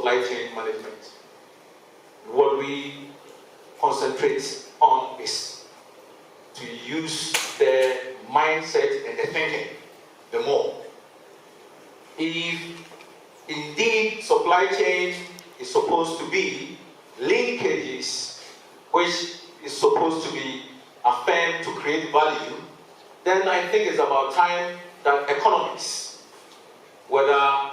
supply chain management. What we concentrate on is to use the mindset and the thinking the more. If indeed supply chain is supposed to be linkages, which is supposed to be affirmed to create value, then I think it's about time that economists, whether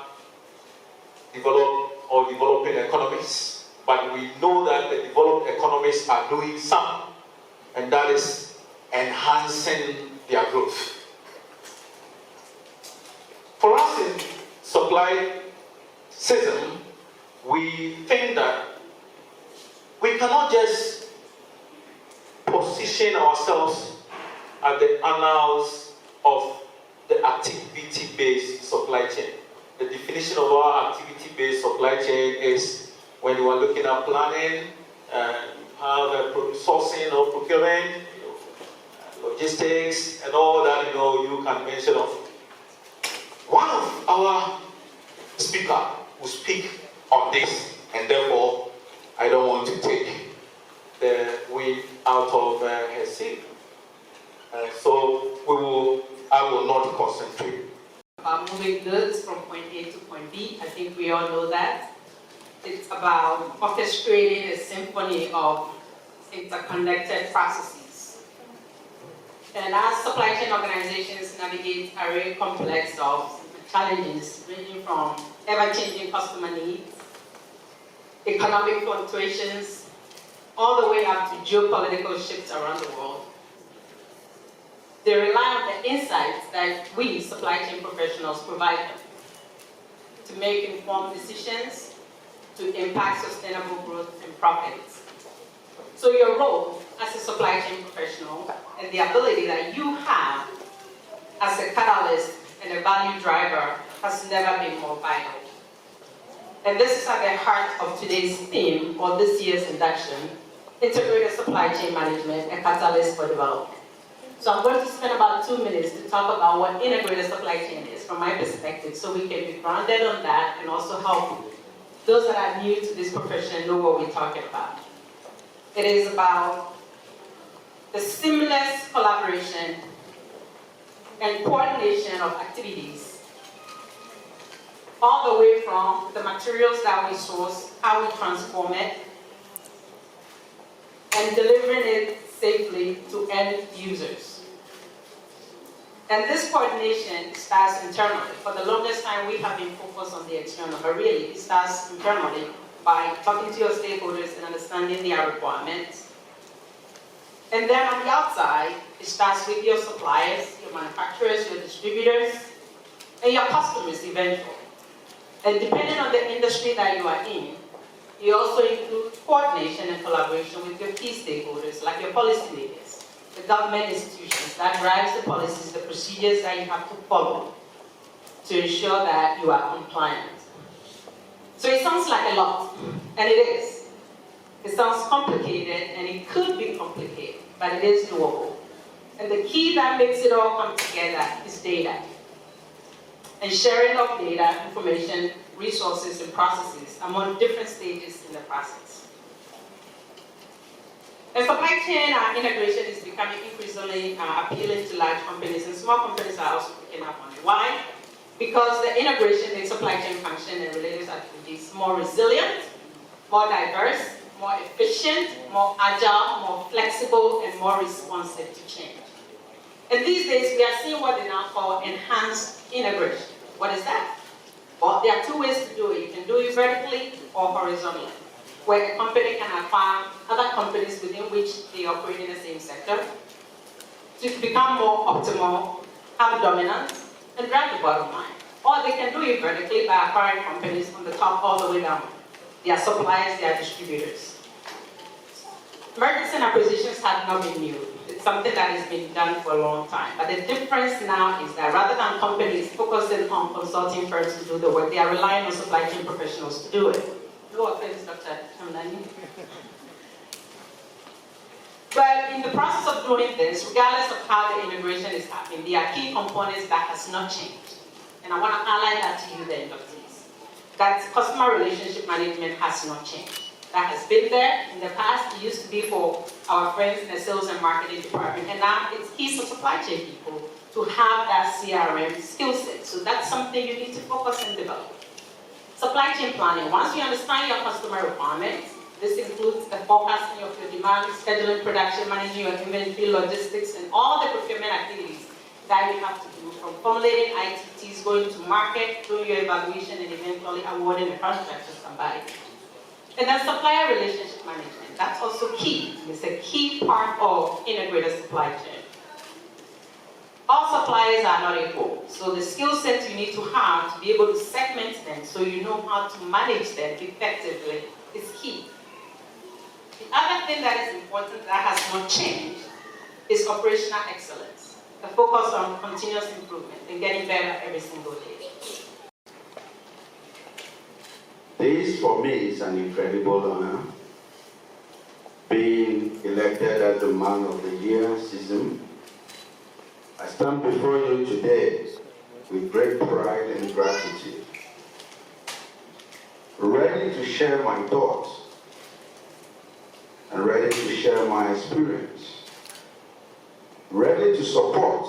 developed or developing economies, but we know that the developed economies are doing some, and that is enhancing their growth. For us in supply Ciscm, we think that we cannot just position ourselves at the annals of the activity-based supply chain. The definition of our activity-based supply chain is when you are looking at planning, have sourcing or procurement, logistics, and all that you can mention of. One of our speakers will speak on this, and therefore I don't want to take the wind out of her sail. So I will not concentrate. Moving goods from point A to point B, I think we all know that. It's about orchestrating a symphony of interconnected processes. And as supply chain organizations navigate a very complex of challenges ranging from ever-changing customer needs, economic fluctuations, all the way up to geopolitical shifts around the world, they rely on the insights that we, supply chain professionals, provide them to make informed decisions to impact sustainable growth and profits. So your role as a supply chain professional and the ability that you have as a catalyst and a value driver has never been more vital. And this is at the heart of today's theme, or this year's induction, Integrated Supply Chain Management, a Catalyst for Development. So I'm going to spend about 2 minutes to talk about what integrated supply chain is from my perspective, so we can be grounded on that and also help those that are new to this profession know what we're talking about. It is about the seamless collaboration and coordination of activities, all the way from the materials that we source, how we transform it, and delivering it safely to end users. And this coordination starts internally. For the longest time, we have been focused on the external, but really it starts internally by talking to your stakeholders and understanding their requirements. And then on the outside, it starts with your suppliers, your manufacturers, your distributors, and your customers eventually. And depending on the industry that you are in, you also include coordination and collaboration with your key stakeholders, like your policymakers, the government institutions that drives the policies, the procedures that you have to follow to ensure that you are compliant. So it sounds like a lot, and it is. It sounds complicated, and it could be complicated, but it is doable. And the key that makes it all come together is data. And sharing of data, information, resources, and processes among different stages in the process. And supply chain integration is becoming increasingly appealing to large companies, and small companies are also picking up on it. Why? Because the integration makes supply chain function and related activities more resilient, more diverse, more efficient, more agile, more flexible, and more responsive to change. And these days, we are seeing what they now call enhanced integration. What is that? Well, there are two ways to do it. You can do it vertically or horizontally, where a company can acquire other companies within which they operate in the same sector to become more optimal, have dominance, and drive the bottom line. Or they can do it vertically by acquiring companies from the top all the way down. Their suppliers, their distributors. Mergers and acquisitions have not been new. It's something that has been done for a long time. But the difference now is that rather than companies focusing on consulting firms to do the work, they are relying on supply chain professionals to do it. No offense, Dr. Hamdani. But in the process of doing this, regardless of how the integration is happening, there are key components that has not changed. And I want to highlight that to you, the inductees. that customer relationship management has not changed. That has been there in the past. It used to be for our friends in the sales and marketing department, and now it's key for supply chain people to have that CRM skill set. So that's something you need to focus and develop. Supply chain planning. Once you understand your customer requirements, this includes the forecasting of your demand, scheduling production, managing your inventory, logistics, and all the procurement activities that you have to do, from formulating ITTs, going to market, doing your evaluation, and eventually awarding the contract to somebody. And then supplier relationship management. That's also key. It's a key part of integrated supply chain. All suppliers are not equal, so the skill sets you need to have to be able to segment them so you know how to manage them effectively is key. The other thing that is important that has not changed is operational excellence, the focus on continuous improvement and getting better every single day. This, for me, is an incredible honor. Being elected as the Man of the Year, Ciscm, I stand before you today with great pride and gratitude, ready to share my thoughts and ready to share my experience, ready to support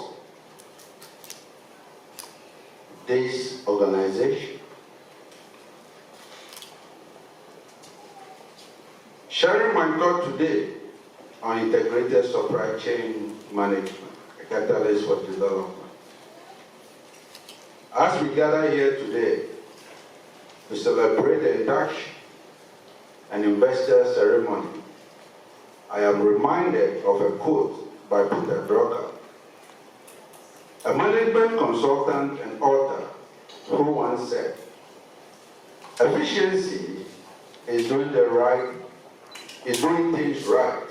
this organization. Sharing my thought today on integrated supply chain management, a catalyst for development. As we gather here today to celebrate the induction and investor ceremony, I am reminded of a quote by Peter Drucker, a management consultant and author, who once said, "Efficiency is doing things right.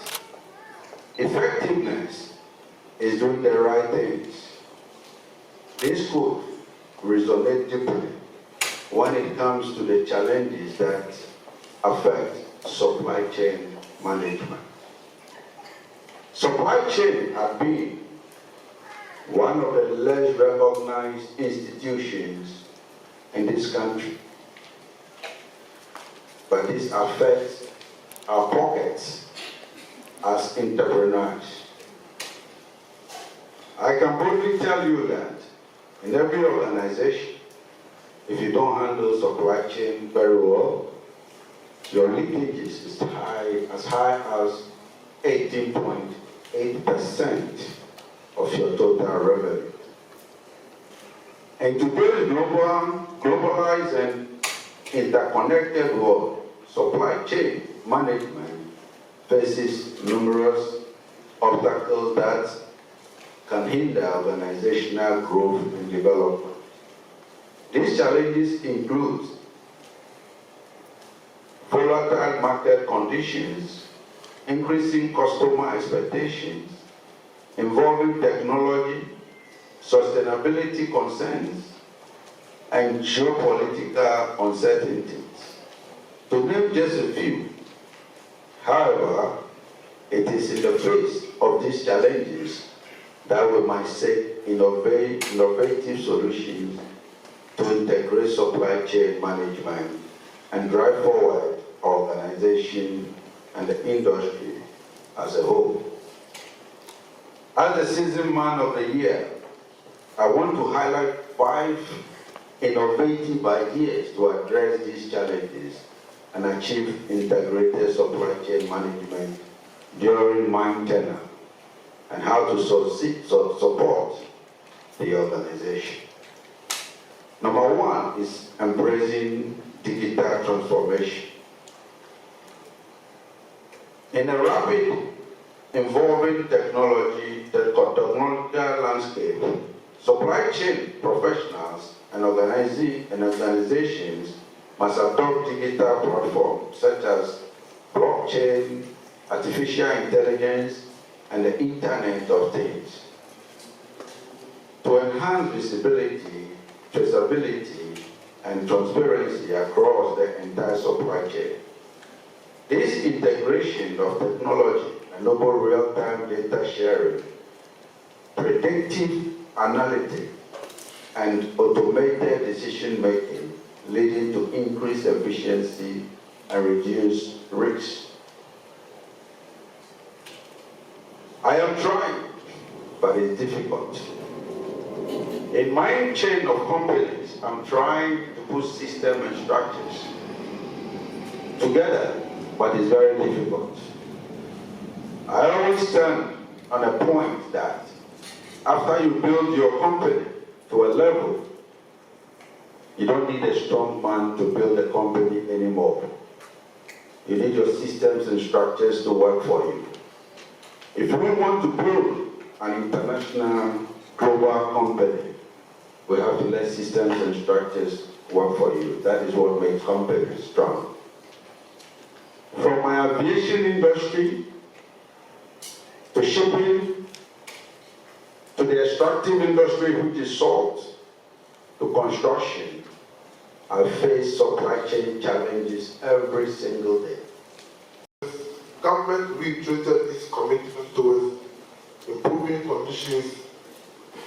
Effectiveness is doing the right things." This quote resonates deeply when it comes to the challenges that affect supply chain management. Supply chain has been one of the less recognized institutions in this country, but this affects our pockets as entrepreneurs. I can boldly tell you that in every organization, if you don't handle supply chain very well, your leakages is as high as 18.8% of your total revenue. In today's globalized and interconnected world, supply chain management faces numerous obstacles that can hinder organizational growth and development. These challenges include volatile market conditions, increasing customer expectations, involving technology, sustainability concerns, and geopolitical uncertainties, to name just a few. However, it is in the face of these challenges that we might seek innovative solutions to integrate supply chain management and drive forward our organization and the industry as a whole. As the Ciscm Man of the Year, I want to highlight 5 innovative ideas to address these challenges and achieve integrated supply chain management during my tenure, and how to support the organization. Number 1 is embracing digital transformation. In a rapid evolving technological landscape, supply chain professionals and organizations must adopt digital platforms such as blockchain, artificial intelligence, and the Internet of Things to enhance visibility, traceability, and transparency across the entire supply chain. This integration of technology enable real-time data sharing, predictive analytics, and automated decision-making, leading to efficiency and reduce risks. I am trying, but it's difficult. In my chain of companies, I'm trying to put systems and structures together, but it's very difficult. I always stand on a point that after you build your company to a level, you don't need a strong man to build a company anymore. You need your systems and structures to work for you. If we want to build an international global company, we have to let systems and structures work for you. That is what makes companies strong. From my aviation industry to shipping to the extractive industry, which is salt, to construction, I face supply chain challenges every single day. Government reiterated its commitment towards improving conditions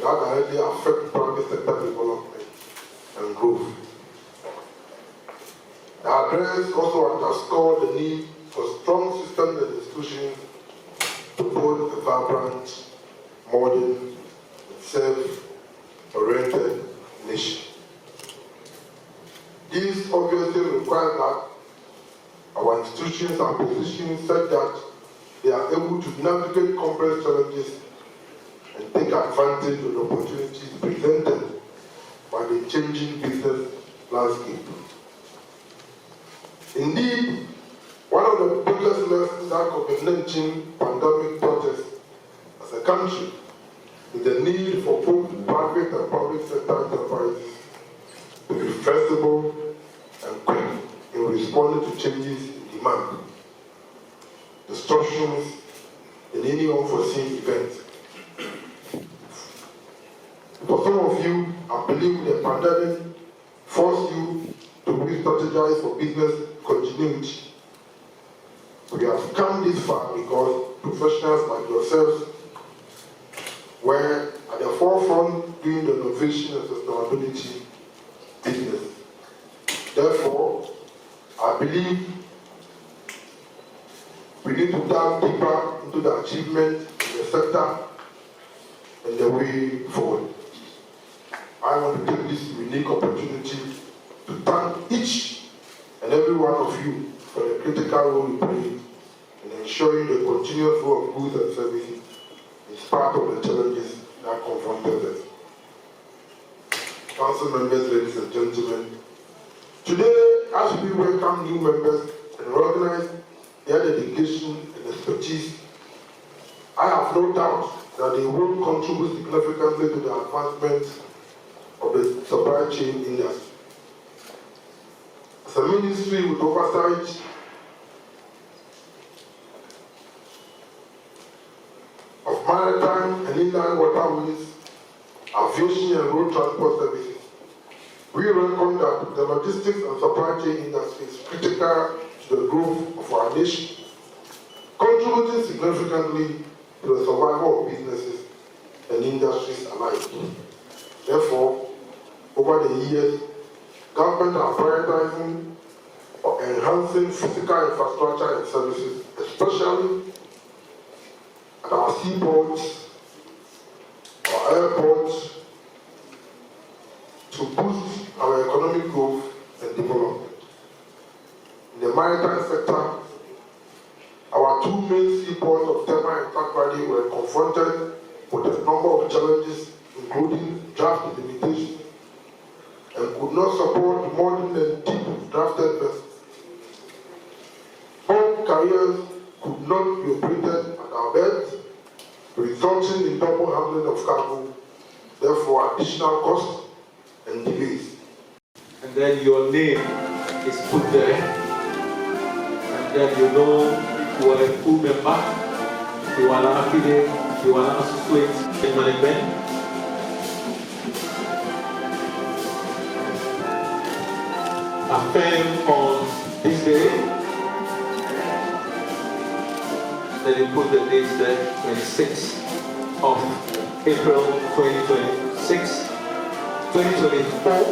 that directly affect private sector development and growth. The address also underscored the need for strong systems and institutions to build a vibrant, modern, and self-oriented nation. This obviously requires that our institutions are positioned such that they are able to navigate complex challenges and take advantage of the opportunities presented by the changing business landscape. Indeed, one of the biggest lessons that COVID-19 pandemic taught us as a country is the need for both private and public sector enterprises to be flexible and quick in responding to changes in demand, distortions in any unforeseen event. For some of you, I believe the pandemic forced you to re-strategize for business continuity. We have come this far because professionals like yourselves were at the forefront doing the innovation and sustainability business. Therefore, I believe we need to dive deeper into the achievement in the sector and the way forward. I want to take this unique opportunity to thank each and every one of you for the critical role you play in ensuring the continuous flow of goods and services in spite of the challenges that confronted us. Council members, ladies and gentlemen, today, as we welcome new members and recognize their dedication and expertise, I have no doubt that they will contribute significantly to the advancement of the supply chain industry. As a ministry with oversight of maritime and inland waterways, aviation and road transport services, we reckon that the logistics and supply chain industry is critical to the growth of our nation, contributing significantly to the survival of businesses and industries alike. Therefore, over the years, government are prioritizing or enhancing physical infrastructure and services, especially at our seaports, our airports, to boost our economic growth and development. In the maritime sector, our two main seaports of Tema and Takoradi were confronted with a number of challenges, including draft limitations, and could not support modern and deep drafted vessels. All carriers could not be operated at our berths, resulting in double handling of cargo, therefore additional costs and delays. And then your name is put there, and then you know you are a full member, you are an affiliate, you are an associate in management. Affirm on this day, then you put the date there, 26th of April 2026, 2024.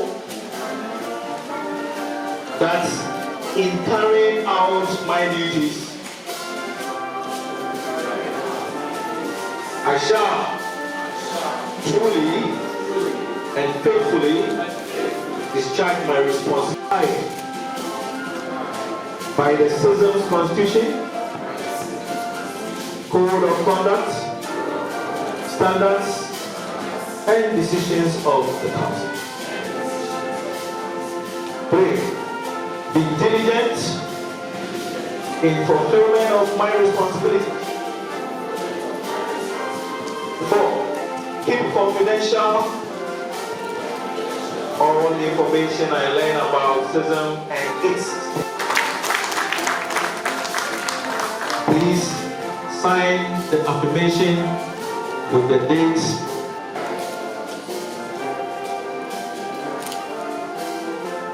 That's in carrying out my duties, I shall truly and faithfully discharge my responsibility by the Ciscm's Constitution, Code of Conduct, standards, and decisions of the Council. 3. Be diligent in fulfillment of my responsibilities. 4. Keep confidential all the information I learn about Ciscm and its. Please sign the affirmation with the dates.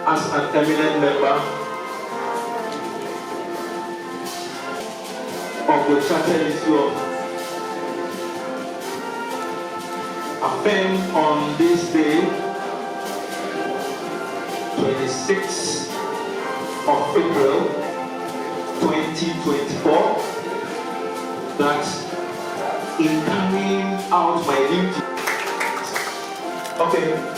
As an eminent member of the Charter Institute, affirm on this day, 26th of April 2024, that in carrying out my duty. Okay.